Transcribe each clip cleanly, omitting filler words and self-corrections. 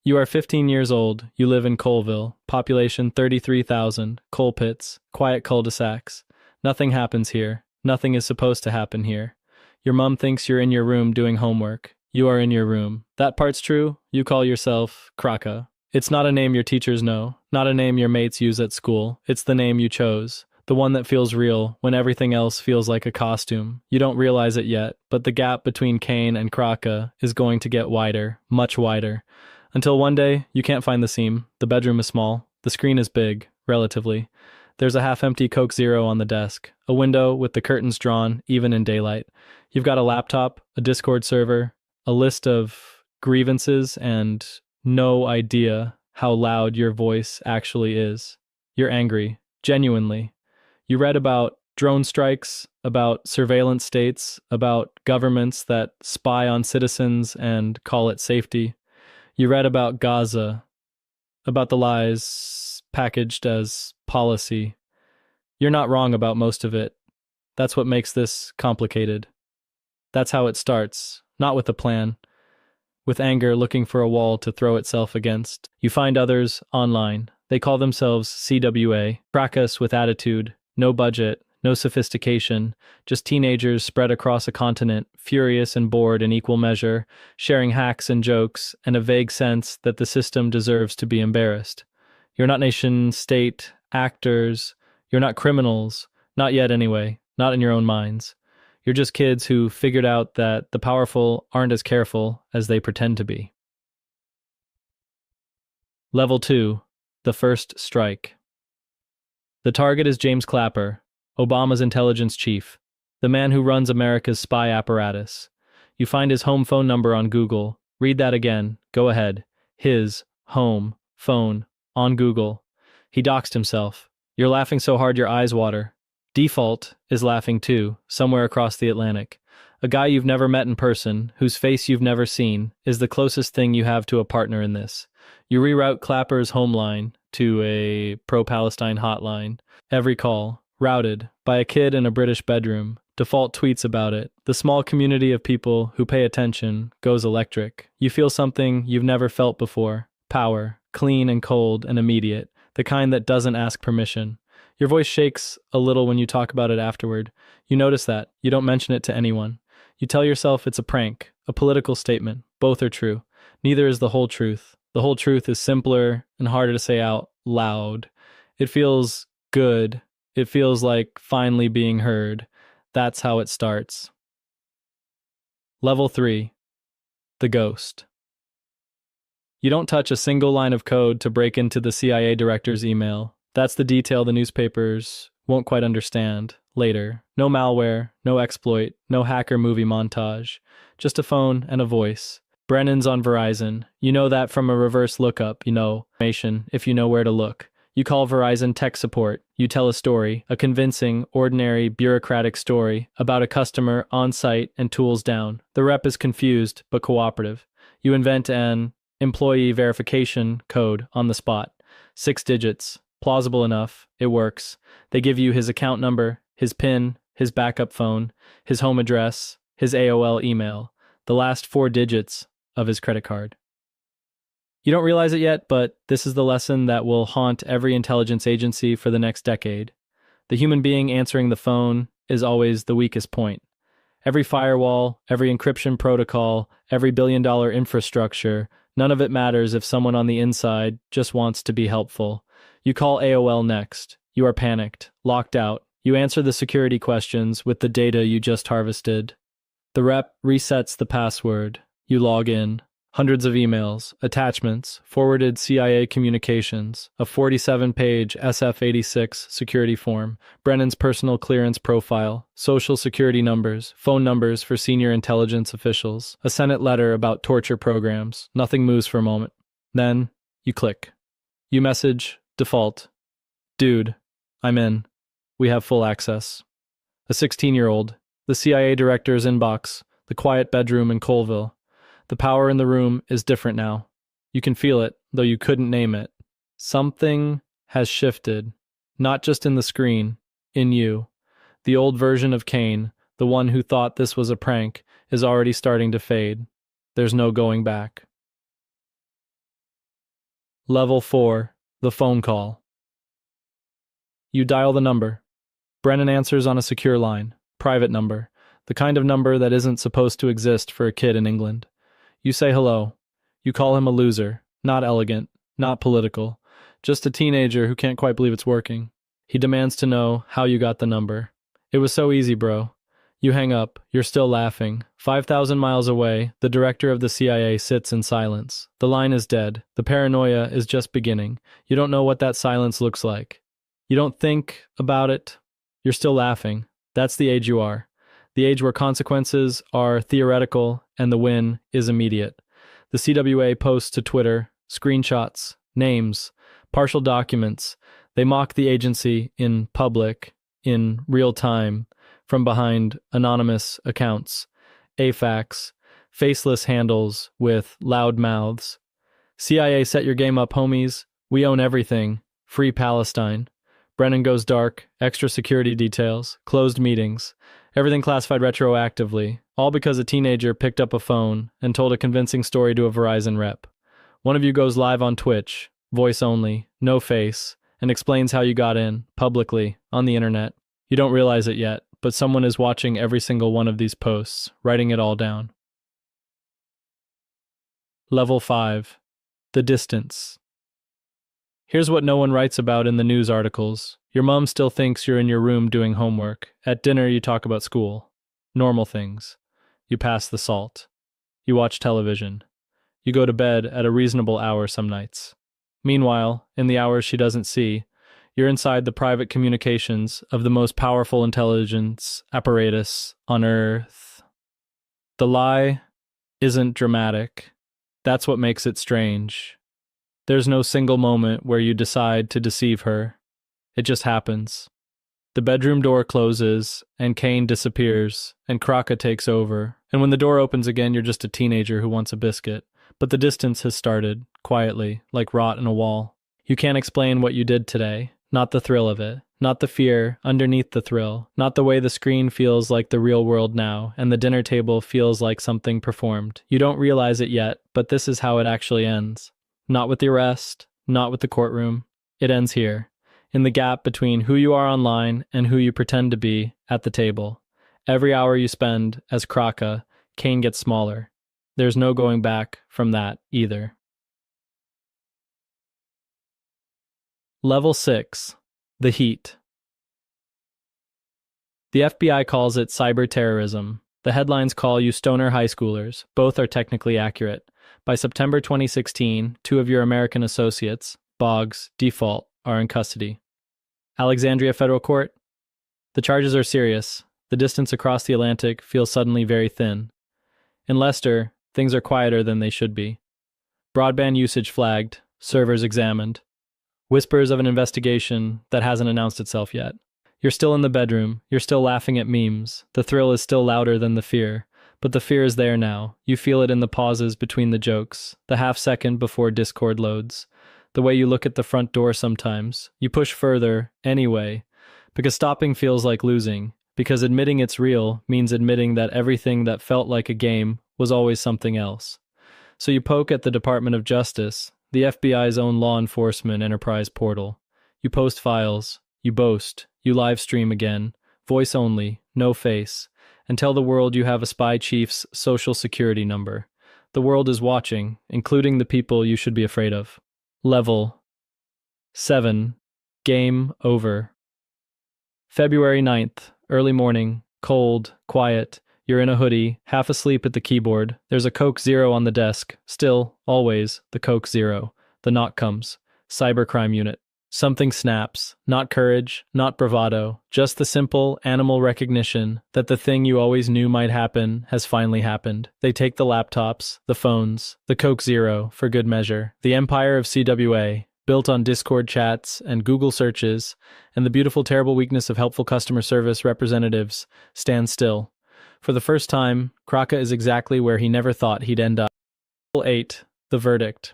You are 15 years old, you live in Coleville, population 33,000, coal pits, quiet cul-de-sacs. Nothing happens here. Nothing is supposed to happen here. Your mom thinks you're in your room doing homework. You are in your room. That part's true. You call yourself Kraka. It's not a name your teachers know, not a name your mates use at school. It's the name you chose. The one that feels real when everything else feels like a costume. You don't realize it yet, but the gap between Kane and Kraka is going to get wider, much wider. Until one day, you can't find the seam. The bedroom is small. The screen is big, relatively. There's a half-empty Coke Zero on the desk, a window with the curtains drawn, even in daylight. You've got a laptop, a Discord server, a list of grievances, and no idea how loud your voice actually is. You're angry, genuinely. You read about drone strikes, about surveillance states, about governments that spy on citizens and call it safety. You read about Gaza, about the lies packaged as policy. You're not wrong about most of it. That's what makes this complicated. That's how it starts, not with a plan, with anger looking for a wall to throw itself against. You find others online. They call themselves CWA, fracas with attitude, no budget, no sophistication, just teenagers spread across a continent, furious and bored in equal measure, sharing hacks and jokes, and a vague sense that the system deserves to be embarrassed. You're not nation, state, actors. You're not criminals. Not yet anyway. Not in your own minds. You're just kids who figured out that the powerful aren't as careful as they pretend to be. Level 2. The First Strike. The target is James Clapper, Obama's intelligence chief, the man who runs America's spy apparatus. You find his home phone number on Google. Read that again. Go ahead. His home phone on Google. He doxed himself. You're laughing so hard your eyes water. Default is laughing too, somewhere across the Atlantic. A guy you've never met in person, whose face you've never seen, is the closest thing you have to a partner in this. You reroute Clapper's home line to a pro-Palestine hotline. Every call, routed by a kid in a British bedroom, default tweets about it. The small community of people who pay attention goes electric. You feel something you've never felt before. Power, clean and cold and immediate, the kind that doesn't ask permission. Your voice shakes a little when you talk about it afterward. You notice that. You don't mention it to anyone. You tell yourself it's a prank, a political statement. Both are true. Neither is the whole truth. The whole truth is simpler and harder to say out loud. It feels good. It feels like finally being heard. That's how it starts. Level 3. The Ghost. You don't touch a single line of code to break into the CIA director's email. That's the detail the newspapers won't quite understand later. No malware, no exploit, no hacker movie montage. Just a phone and a voice. Brennan's on Verizon. You know that from a reverse lookup, information if you know where to look. You call Verizon tech support. You tell a story, a convincing, ordinary, bureaucratic story about a customer on site and tools down. The rep is confused, but cooperative. You invent an employee verification code on the spot. 6 digits. Plausible enough. It works. They give you his account number, his PIN, his backup phone, his home address, his AOL email, the last 4 digits of his credit card. You don't realize it yet, but this is the lesson that will haunt every intelligence agency for the next decade. The human being answering the phone is always the weakest point. Every firewall, every encryption protocol, every billion-dollar infrastructure, none of it matters if someone on the inside just wants to be helpful. You call AOL next. You are panicked, locked out. You answer the security questions with the data you just harvested. The rep resets the password. You log in. Hundreds of emails, attachments, forwarded CIA communications, a 47-page SF-86 security form, Brennan's personal clearance profile, social security numbers, phone numbers for senior intelligence officials, a Senate letter about torture programs. Nothing moves for a moment. Then, you click. You message, default. Dude, I'm in. We have full access. A 16-year-old, the CIA director's inbox, the quiet bedroom in Coleville. The power in the room is different now. You can feel it, though you couldn't name it. Something has shifted, not just in the screen, in you. The old version of Kane, the one who thought this was a prank, is already starting to fade. There's no going back. Level 4. The phone call. You dial the number. Brennan answers on a secure line. Private number. The kind of number that isn't supposed to exist for a kid in England. You say hello. You call him a loser. Not elegant. Not political. Just a teenager who can't quite believe it's working. He demands to know how you got the number. It was so easy, bro. You hang up. You're still laughing. 5,000 miles away, the director of the CIA sits in silence. The line is dead. The paranoia is just beginning. You don't know what that silence looks like. You don't think about it. You're still laughing. That's the age you are. The age where consequences are theoretical and the win is immediate. The CWA posts to Twitter, screenshots, names, partial documents. They mock the agency in public, in real time, from behind anonymous accounts, AFAX, faceless handles with loud mouths. CIA, set your game up, homies. We own everything. Free Palestine. Brennan goes dark, extra security details, closed meetings, everything classified retroactively, all because a teenager picked up a phone and told a convincing story to a Verizon rep. One of you goes live on Twitch, voice only, no face, and explains how you got in, publicly, on the internet. You don't realize it yet, but someone is watching every single one of these posts, writing it all down. Level 5. The distance. Here's what no one writes about in the news articles. Your mom still thinks you're in your room doing homework. At dinner, you talk about school. Normal things. You pass the salt. You watch television. You go to bed at a reasonable hour some nights. Meanwhile, in the hours she doesn't see, you're inside the private communications of the most powerful intelligence apparatus on Earth. The lie isn't dramatic. That's what makes it strange. There's no single moment where you decide to deceive her. It just happens. The bedroom door closes, and Kane disappears, and Kraka takes over. And when the door opens again, you're just a teenager who wants a biscuit. But the distance has started, quietly, like rot in a wall. You can't explain what you did today. Not the thrill of it. Not the fear underneath the thrill. Not the way the screen feels like the real world now, and the dinner table feels like something performed. You don't realize it yet, but this is how it actually ends. Not with the arrest, not with the courtroom. It ends here, in the gap between who you are online and who you pretend to be at the table. Every hour you spend as Kraka, Kane gets smaller. There's no going back from that either. Level 6. The heat. The FBI calls it cyber terrorism. The headlines call you stoner high schoolers. Both are technically accurate. By September 2016, 2 of your American associates, Boggs, Default, are in custody. Alexandria Federal Court? The charges are serious. The distance across the Atlantic feels suddenly very thin. In Leicester, things are quieter than they should be. Broadband usage flagged, servers examined. Whispers of an investigation that hasn't announced itself yet. You're still in the bedroom, you're still laughing at memes. The thrill is still louder than the fear. But the fear is there now. You feel it in the pauses between the jokes, the half second before Discord loads, the way you look at the front door sometimes. You push further, anyway, because stopping feels like losing, because admitting it's real means admitting that everything that felt like a game was always something else. So you poke at the Department of Justice, the FBI's own law enforcement enterprise portal. You post files, you boast, you live stream again, voice only, no face, and tell the world you have a spy chief's social security number. The world is watching, including the people you should be afraid of. Level 7. Game over. February 9th, early morning, cold, quiet. You're in a hoodie, half asleep at the keyboard. There's a Coke Zero on the desk. Still, always, the Coke Zero. The knock comes. Cybercrime unit. Something snaps. Not courage, not bravado. Just the simple animal recognition that the thing you always knew might happen has finally happened. They take the laptops, the phones, the Coke Zero, for good measure. The empire of CWA, built on Discord chats and Google searches, and the beautiful terrible weakness of helpful customer service representatives, stands still. For the first time, Kraka is exactly where he never thought he'd end up. Level 8. The verdict.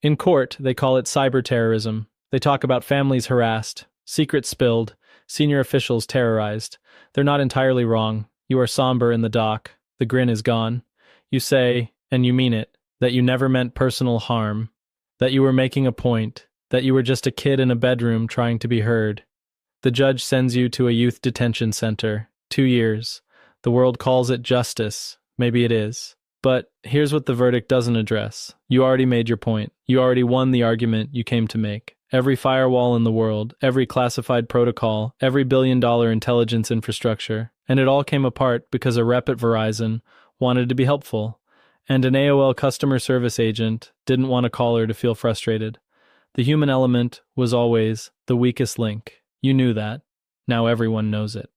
In court, they call it cyber terrorism. They talk about families harassed, secrets spilled, senior officials terrorized. They're not entirely wrong. You are somber in the dock. The grin is gone. You say, and you mean it, that you never meant personal harm. that you were making a point, that you were just a kid in a bedroom trying to be heard. The judge sends you to a youth detention center. 2 years. The world calls it justice. Maybe it is. But here's what the verdict doesn't address. You already made your point. You already won the argument you came to make. Every firewall in the world, every classified protocol, every billion-dollar intelligence infrastructure, and it all came apart because a rep at Verizon wanted to be helpful, and an AOL customer service agent didn't want a caller to feel frustrated. The human element was always the weakest link. You knew that. Now everyone knows it.